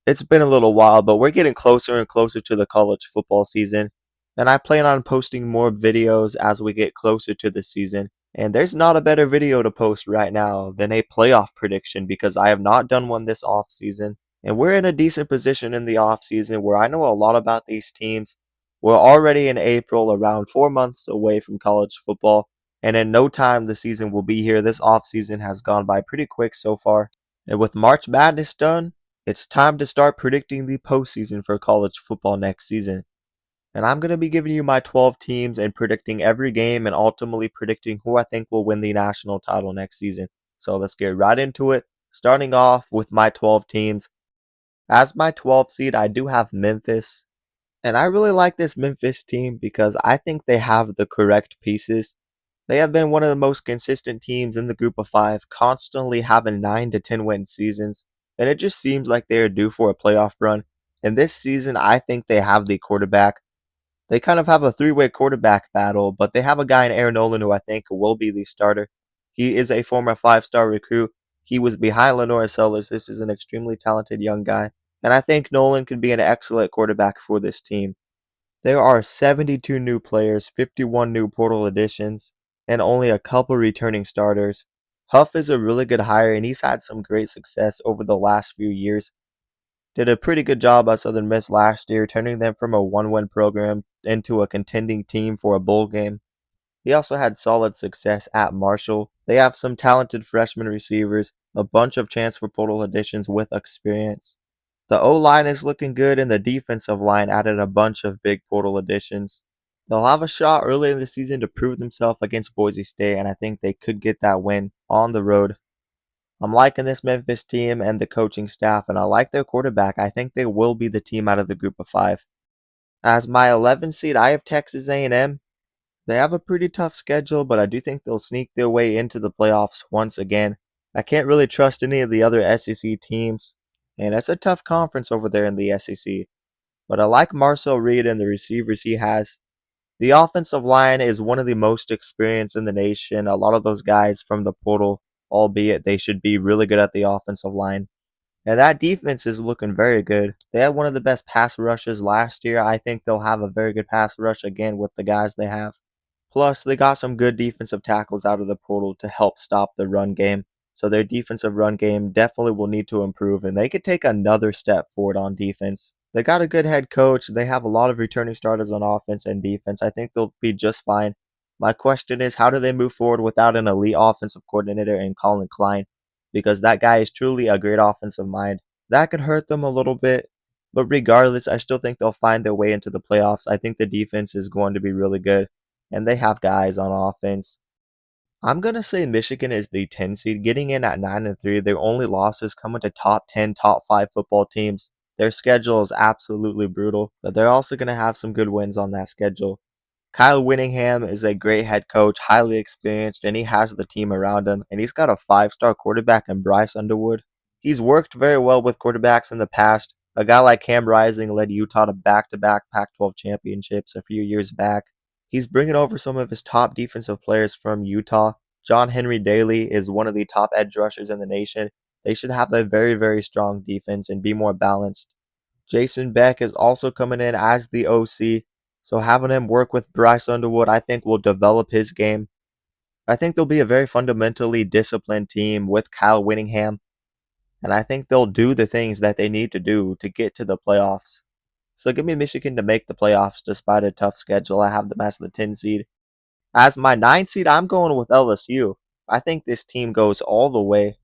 It's been a little while, but we're getting closer and closer to the college football season, and I plan on posting more videos as we get closer to the season. And there's not a better video to post right now than a playoff prediction because I have not done one this off season. And we're in a decent position in the off season where I know a lot about these teams. We're already in April, around 4 months away from college football, and in no time the season will be here. This off season has gone by pretty quick so far. And with March Madness done, it's time to start predicting the postseason for college football next season. And I'm going to be giving you my 12 teams and predicting every game and ultimately predicting who I think will win the national title next season. So let's get right into it. Starting off with my 12 teams. As my 12th seed, I do have Memphis. And I really like this Memphis team because I think they have the correct pieces. They have been one of the most consistent teams in the group of five, constantly having 9 to 10 win seasons, and it just seems like they are due for a playoff run. And this season, I think they have the quarterback. They kind of have a three-way quarterback battle, but they have a guy in Aaron Nolan who I think will be the starter. He is a former five-star recruit. He was behind Lenore Sellers. This is an extremely talented young guy, and I think Nolan could be an excellent quarterback for this team. There are 72 new players, 51 new portal additions, and only a couple returning starters. Huff is a really good hire, and he's had some great success over the last few years. Did a pretty good job at Southern Miss last year, turning them from a one-win program into a contending team for a bowl game. He also had solid success at Marshall. They have some talented freshman receivers, a bunch of transfer portal additions with experience. The O-line is looking good, and the defensive line added a bunch of big portal additions. They'll have a shot early in the season to prove themselves against Boise State, and I think they could get that win on the road. I'm liking this Memphis team and the coaching staff, and I like their quarterback. I think they will be the team out of the group of five. As my 11th seed, I have Texas A&M. They have a pretty tough schedule, but I do think they'll sneak their way into the playoffs once again. I can't really trust any of the other SEC teams, and it's a tough conference over there in the SEC. But I like Marcel Reed and the receivers he has. The offensive line is one of the most experienced in the nation. A lot of those guys from the portal, albeit they should be really good at the offensive line. And that defense is looking very good. They had one of the best pass rushes last year. I think they'll have a very good pass rush again with the guys they have. Plus, they got some good defensive tackles out of the portal to help stop the run game. So their defensive run game definitely will need to improve, and they could take another step forward on defense. They got a good head coach. They have a lot of returning starters on offense and defense. I think they'll be just fine. My question is, how do they move forward without an elite offensive coordinator in Colin Klein? Because that guy is truly a great offensive mind. That could hurt them a little bit, but regardless, I still think they'll find their way into the playoffs. I think the defense is going to be really good, and they have guys on offense. I'm gonna say Michigan is the 10 seed, getting in at 9-3. Their only losses coming to top 10, top 5 football teams. Their schedule is absolutely brutal, but they're also gonna have some good wins on that schedule. Kyle Whittingham is a great head coach, highly experienced, and he has the team around him. And he's got a five-star quarterback in Bryce Underwood. He's worked very well with quarterbacks in the past. A guy like Cam Rising led Utah to back-to-back Pac-12 championships a few years back. He's bringing over some of his top defensive players from Utah. John Henry Daly is one of the top edge rushers in the nation. They should have a very, very strong defense and be more balanced. Jason Beck is also coming in as the OC, so having him work with Bryce Underwood, I think, will develop his game. I think they'll be a very fundamentally disciplined team with Kyle Whittingham, and I think they'll do the things that they need to do to get to the playoffs. So give me Michigan to make the playoffs despite a tough schedule. I have them as the 10 seed. As my 9 seed, I'm going with LSU. I think this team goes all the way.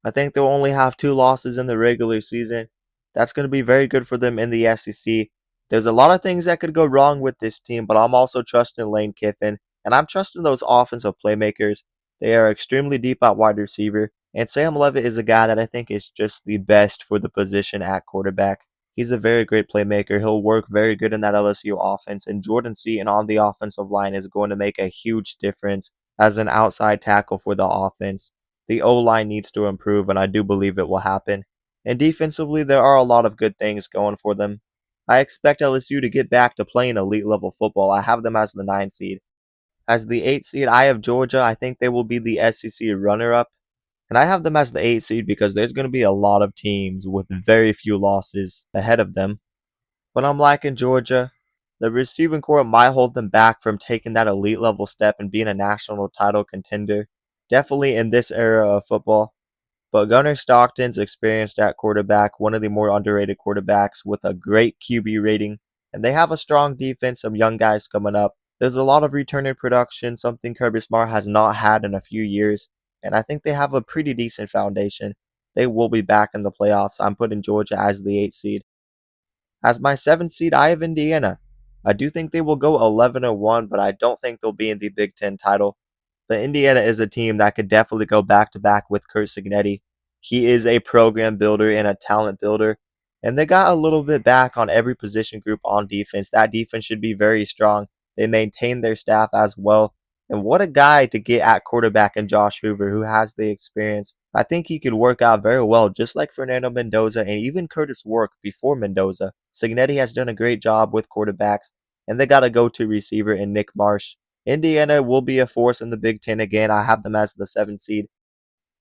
I think they'll only have 2 losses in the regular season. That's going to be very good for them in the SEC. There's a lot of things that could go wrong with this team, but I'm also trusting Lane Kiffin, and I'm trusting those offensive playmakers. They are extremely deep at wide receiver, and Sam Levitt is a guy that I think is just the best for the position at quarterback. He's a very great playmaker. He'll work very good in that LSU offense, and Jordan Seaton on the offensive line is going to make a huge difference as an outside tackle for the offense. The O-line needs to improve, and I do believe it will happen. And defensively, there are a lot of good things going for them. I expect LSU to get back to playing elite level football. I have them as the 9 seed. As the 8 seed, I have Georgia. I think they will be the SEC runner-up. And I have them as the 8 seed because there's going to be a lot of teams with very few losses ahead of them. But I'm liking Georgia. The receiving core might hold them back from taking that elite level step and being a national title contender. Definitely in this era of football. But Gunnar Stockton's experienced at quarterback, one of the more underrated quarterbacks with a great QB rating. And they have a strong defense, some young guys coming up. There's a lot of returning production, something Kirby Smart has not had in a few years. And I think they have a pretty decent foundation. They will be back in the playoffs. I'm putting Georgia as the 8 seed. As my 7th seed, I have Indiana. I do think they will go 11-1, but I don't think they'll be in the Big Ten title. But Indiana is a team that could definitely go back to back with Curt Cignetti. He is a program builder and a talent builder. And they got a little bit back on every position group on defense. That defense should be very strong. They maintain their staff as well. And what a guy to get at quarterback in Josh Hoover, who has the experience. I think he could work out very well, just like Fernando Mendoza and even Curtis Work before Mendoza. Cignetti has done a great job with quarterbacks, and they got a go-to receiver in Nick Marsh. Indiana will be a force in the Big Ten again. I have them as the 7th seed.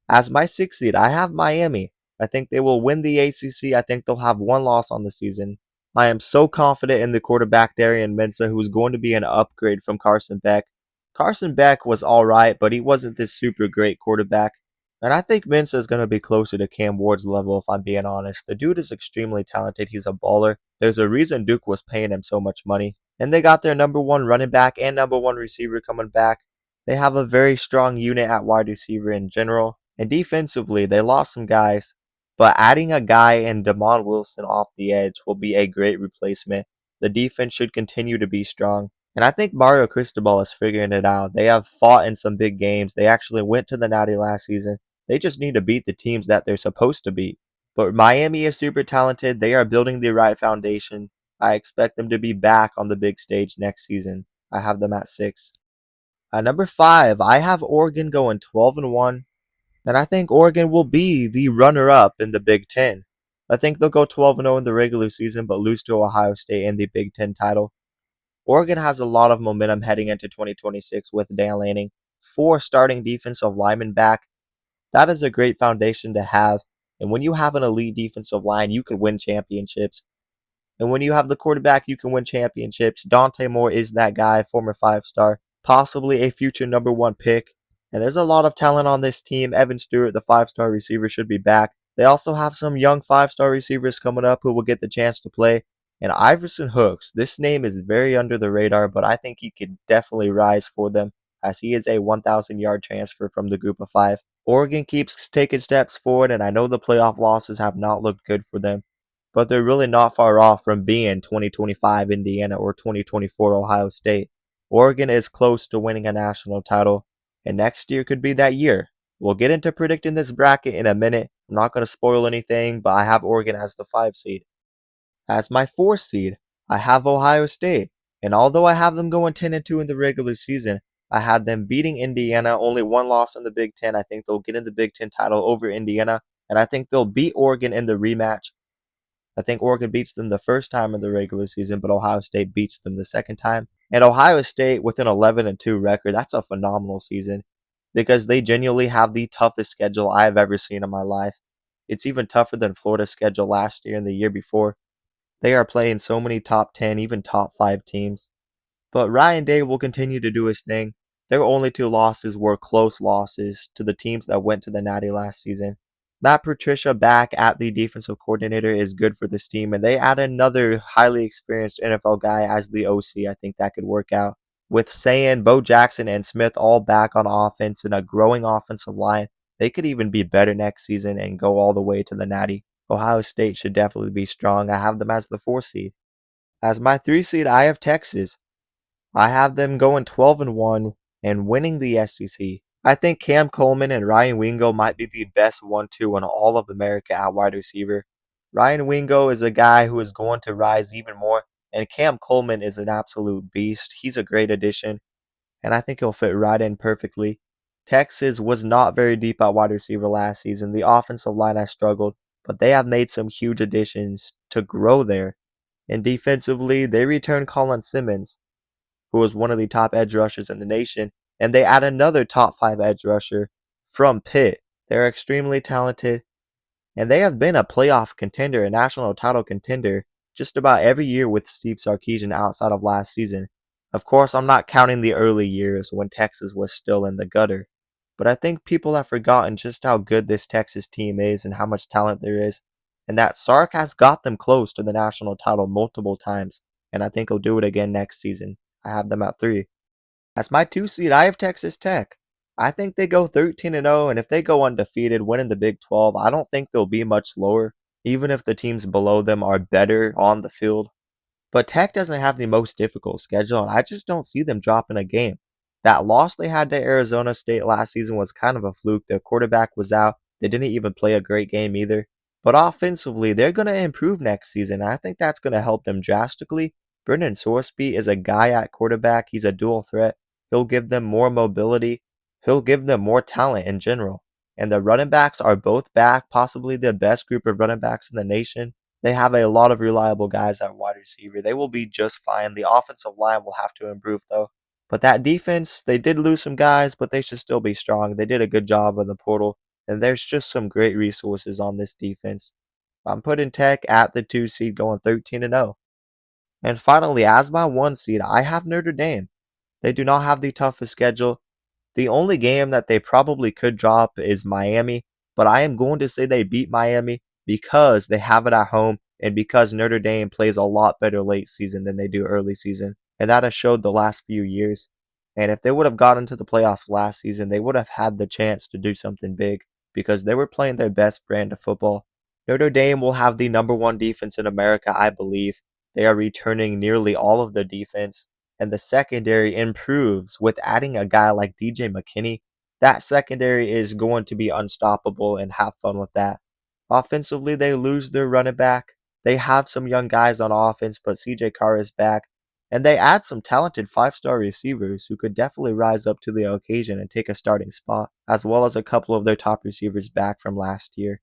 As my 6th seed, I have Miami. I think they will win the ACC. I think they'll have one loss on the season. I am so confident in the quarterback Darian Mensah, who is going to be an upgrade from Carson Beck. Carson Beck was alright, but he wasn't this super great quarterback. And I think Mensah is going to be closer to Cam Ward's level, if I'm being honest. The dude is extremely talented. He's a baller. There's a reason Duke was paying him so much money. And they got their number one running back and number one receiver coming back. They have a very strong unit at wide receiver in general. And defensively, they lost some guys, but adding a guy in Damon Wilson off the edge will be a great replacement. The defense should continue to be strong. And I think Mario Cristobal is figuring it out. They have fought in some big games. They actually went to the Natty last season. They just need to beat the teams that they're supposed to beat. But Miami is super talented. They are building the right foundation. I expect them to be back on the big stage next season. I have them at 6. At number 5, I have Oregon going 12-1. And I think Oregon will be the runner-up in the Big Ten. I think they'll go 12-0 in the regular season, but lose to Ohio State in the Big Ten title. Oregon has a lot of momentum heading into 2026 with Dan Lanning. 4 starting defensive linemen back. That is a great foundation to have. And when you have an elite defensive line, you can win championships. And when you have the quarterback, you can win championships. Dante Moore is that guy, former 5-star, possibly a future number 1 pick. And there's a lot of talent on this team. Evan Stewart, the 5-star receiver, should be back. They also have some young 5-star receivers coming up who will get the chance to play. And Iverson Hooks, this name is very under the radar, but I think he could definitely rise for them as he is a 1,000-yard transfer from the group of 5. Oregon keeps taking steps forward, and I know the playoff losses have not looked good for them, but they're really not far off from being 2025 Indiana or 2024 Ohio State. Oregon is close to winning a national title, and next year could be that year. We'll get into predicting this bracket in a minute. I'm not going to spoil anything, but I have Oregon as the 5 seed. As my 4 seed, I have Ohio State, and although I have them going 10-2 in the regular season, I had them beating Indiana, only one loss in the Big Ten. I think they'll get in the Big Ten title over Indiana, and I think they'll beat Oregon in the rematch. I think Oregon beats them the first time in the regular season, but Ohio State beats them the second time. And Ohio State with an 11-2 record, that's a phenomenal season because they genuinely have the toughest schedule I have ever seen in my life. It's even tougher than Florida's schedule last year and the year before. They are playing so many top 10, even top 5 teams. But Ryan Day will continue to do his thing. Their only 2 losses were close losses to the teams that went to the Natty last season. Matt Patricia back at the defensive coordinator is good for this team, and they add another highly experienced NFL guy as the OC. I think that could work out. With Sayan, Bo Jackson, and Smith all back on offense and a growing offensive line, they could even be better next season and go all the way to the Natty. Ohio State should definitely be strong. I have them as the 4 seed. As my 3 seed, I have Texas. I have them going 12-1 and winning the SEC. I think Cam Coleman and Ryan Wingo might be the best 1-2 in all of America at wide receiver. Ryan Wingo is a guy who is going to rise even more, and Cam Coleman is an absolute beast. He's a great addition, and I think he'll fit right in perfectly. Texas was not very deep at wide receiver last season. The offensive line has struggled, but they have made some huge additions to grow there. And defensively, they return Colin Simmons, who was one of the top edge rushers in the nation, and they add another top 5 edge rusher from Pitt. They're extremely talented, and they have been a playoff contender, a national title contender, just about every year with Steve Sarkisian outside of last season. Of course, I'm not counting the early years when Texas was still in the gutter. But I think people have forgotten just how good this Texas team is and how much talent there is, and that Sark has got them close to the national title multiple times, and I think he'll do it again next season. I have them at 3. As my 2 seed, I have Texas Tech. I think they go 13-0, and if they go undefeated, winning the Big 12, I don't think they'll be much lower, even if the teams below them are better on the field. But Tech doesn't have the most difficult schedule, and I just don't see them dropping a game. That loss they had to Arizona State last season was kind of a fluke. Their quarterback was out. They didn't even play a great game either. But offensively, they're going to improve next season, and I think that's going to help them drastically. Brendan Sorsby is a guy at quarterback. He's a dual threat. He'll give them more mobility. He'll give them more talent in general. And the running backs are both back, possibly the best group of running backs in the nation. They have a lot of reliable guys at wide receiver. They will be just fine. The offensive line will have to improve, though. But that defense, they did lose some guys, but they should still be strong. They did a good job in the portal, and there's just some great resources on this defense. I'm putting Tech at the 2 seed going 13-0. And finally, as my 1 seed, I have Notre Dame. They do not have the toughest schedule. The only game that they probably could drop is Miami, but I am going to say they beat Miami because they have it at home and because Notre Dame plays a lot better late season than they do early season. And that has showed the last few years. And if they would have gotten to the playoffs last season, they would have had the chance to do something big because they were playing their best brand of football. Notre Dame will have the number 1 defense in America, I believe. They are returning nearly all of the defense, and the secondary improves with adding a guy like DJ McKinney. That secondary is going to be unstoppable, and have fun with that. Offensively, they lose their running back. They have some young guys on offense, but CJ Carr is back. And they add some talented 5-star receivers who could definitely rise up to the occasion and take a starting spot, as well as a couple of their top receivers back from last year.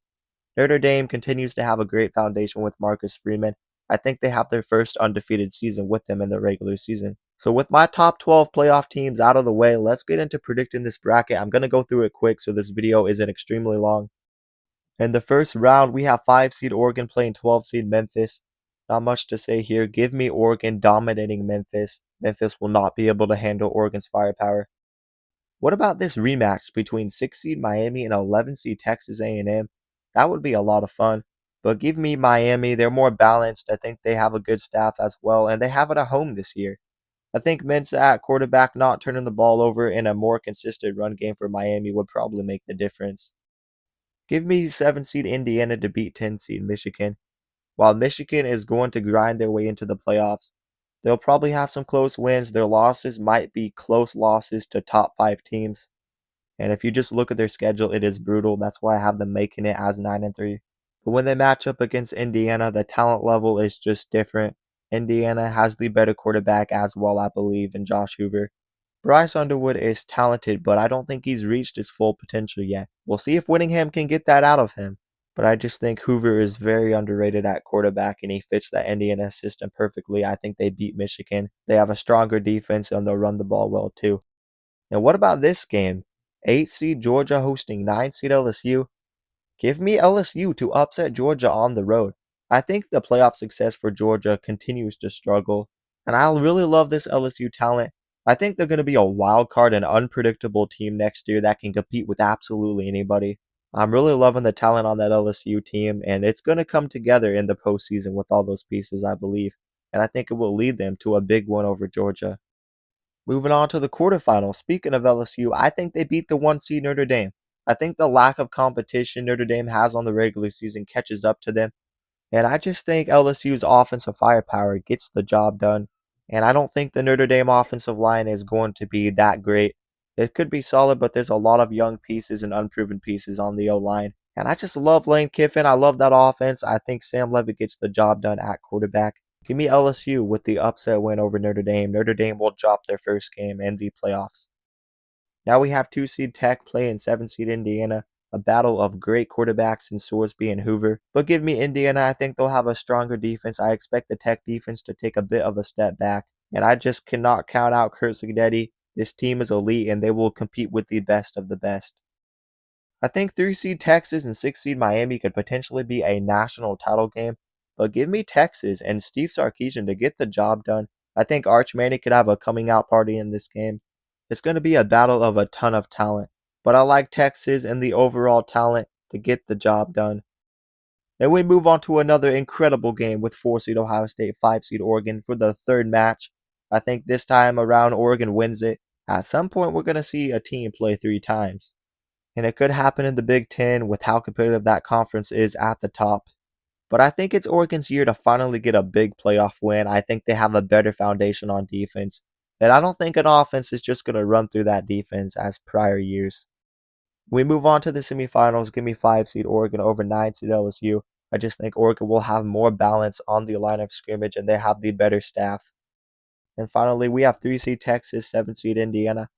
Notre Dame continues to have a great foundation with Marcus Freeman. I think they have their first undefeated season with them in the regular season. So with my top 12 playoff teams out of the way, let's get into predicting this bracket. I'm going to go through it quick so this video isn't extremely long. In the first round, we have 5 seed Oregon playing 12 seed Memphis. Not much to say here. Give me Oregon dominating Memphis. Memphis will not be able to handle Oregon's firepower. What about this rematch between 6 seed Miami and 11 seed Texas A&M? That would be a lot of fun. But give me Miami. They're more balanced. I think they have a good staff as well, and they have it at home this year. I think Mensa at quarterback not turning the ball over in a more consistent run game for Miami would probably make the difference. Give me 7 seed Indiana to beat 10 seed Michigan. While Michigan is going to grind their way into the playoffs, they'll probably have some close wins. Their losses might be close losses to top 5 teams. And if you just look at their schedule, it is brutal. That's why I have them making it as 9-3. But when they match up against Indiana, the talent level is just different. Indiana has the better quarterback as well, I believe, in Josh Hoover. Bryce Underwood is talented, but I don't think he's reached his full potential yet. We'll see if Whittingham can get that out of him. But I just think Hoover is very underrated at quarterback, and he fits that Indiana system perfectly. I think they beat Michigan. They have a stronger defense, and they'll run the ball well too. Now, what about this game? 8 seed Georgia hosting 9 seed LSU. Give me LSU to upset Georgia on the road. I think the playoff success for Georgia continues to struggle, and I really love this LSU talent. I think they're going to be a wild card and unpredictable team next year that can compete with absolutely anybody. I'm really loving the talent on that LSU team, and it's going to come together in the postseason with all those pieces, I believe, and I think it will lead them to a big win over Georgia. Moving on to the quarterfinals. Speaking of LSU, I think they beat the 1 seed Notre Dame. I think the lack of competition Notre Dame has on the regular season catches up to them. And I just think LSU's offensive firepower gets the job done. And I don't think the Notre Dame offensive line is going to be that great. It could be solid, but there's a lot of young pieces and unproven pieces on the O-line. And I just love Lane Kiffin. I love that offense. I think Sam Levitt gets the job done at quarterback. Give me LSU with the upset win over Notre Dame. Notre Dame will drop their first game in the playoffs. Now we have 2 seed Tech playing 7 seed Indiana. A battle of great quarterbacks in Sorsby and Hoover. But give me Indiana. I think they'll have a stronger defense. I expect the Tech defense to take a bit of a step back. And I just cannot count out Kurt Cignetti. This team is elite and they will compete with the best of the best. I think 3 seed Texas and 6 seed Miami could potentially be a national title game, but give me Texas and Steve Sarkisian to get the job done. I think Arch Manning could have a coming out party in this game. It's going to be a battle of a ton of talent, but I like Texas and the overall talent to get the job done. And we move on to another incredible game with 4 seed Ohio State, 5 seed Oregon for the third match. I think this time around Oregon wins it. At some point, we're going to see a team play 3 times. And it could happen in the Big Ten with how competitive that conference is at the top. But I think it's Oregon's year to finally get a big playoff win. I think they have a better foundation on defense. And I don't think an offense is just going to run through that defense as prior years. We move on to the semifinals. Give me 5 seed Oregon over 9 seed LSU. I just think Oregon will have more balance on the line of scrimmage and they have the better staff. And finally, we have 3 seed Texas, 7 seed Indiana.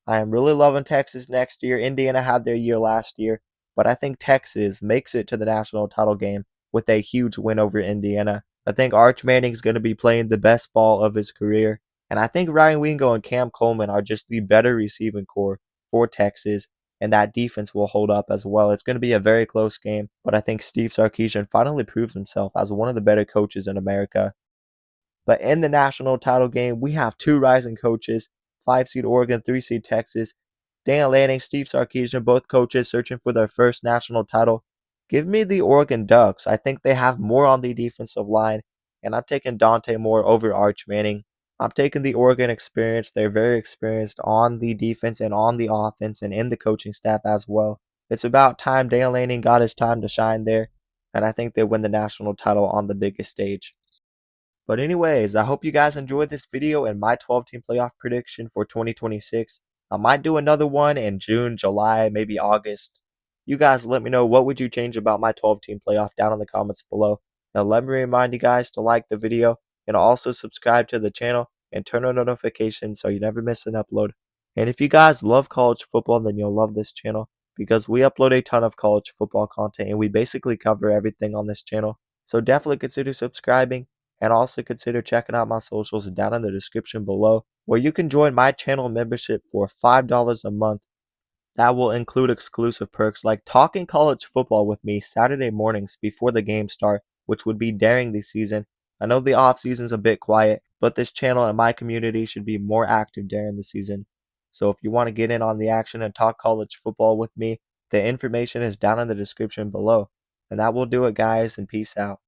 I am really loving Texas next year. Indiana had their year last year, but I think Texas makes it to the national title game with a huge win over Indiana. I think Arch Manning's going to be playing the best ball of his career, and I think Ryan Wingo and Cam Coleman are just the better receiving core for Texas, and that defense will hold up as well. It's going to be a very close game, but I think Steve Sarkisian finally proves himself as one of the better coaches in America. But in the national title game, we have 2 rising coaches, 5 seed Oregon, 3 seed Texas. Daniel Lanning, Steve Sarkisian, both coaches searching for their first national title. Give me the Oregon Ducks. I think they have more on the defensive line, and I'm taking Dante Moore over Arch Manning. I'm taking the Oregon experience. They're very experienced on the defense and on the offense and in the coaching staff as well. It's about time Daniel Lanning got his time to shine there, and I think they win the national title on the biggest stage. But anyways, I hope you guys enjoyed this video and my 12-team playoff prediction for 2026. I might do another one in June, July, maybe August. You guys let me know what would you change about my 12-team playoff down in the comments below. Now let me remind you guys to like the video and also subscribe to the channel and turn on notifications so you never miss an upload. And if you guys love college football, then you'll love this channel because we upload a ton of college football content and we basically cover everything on this channel. So definitely consider subscribing. And also consider checking out my socials down in the description below, where you can join my channel membership for $5 a month. That will include exclusive perks like talking college football with me Saturday mornings before the games start, which would be during the season. I know the off season's a bit quiet, but this channel and my community should be more active during the season. So if you want to get in on the action and talk college football with me, the information is down in the description below. And that will do it, guys, and peace out.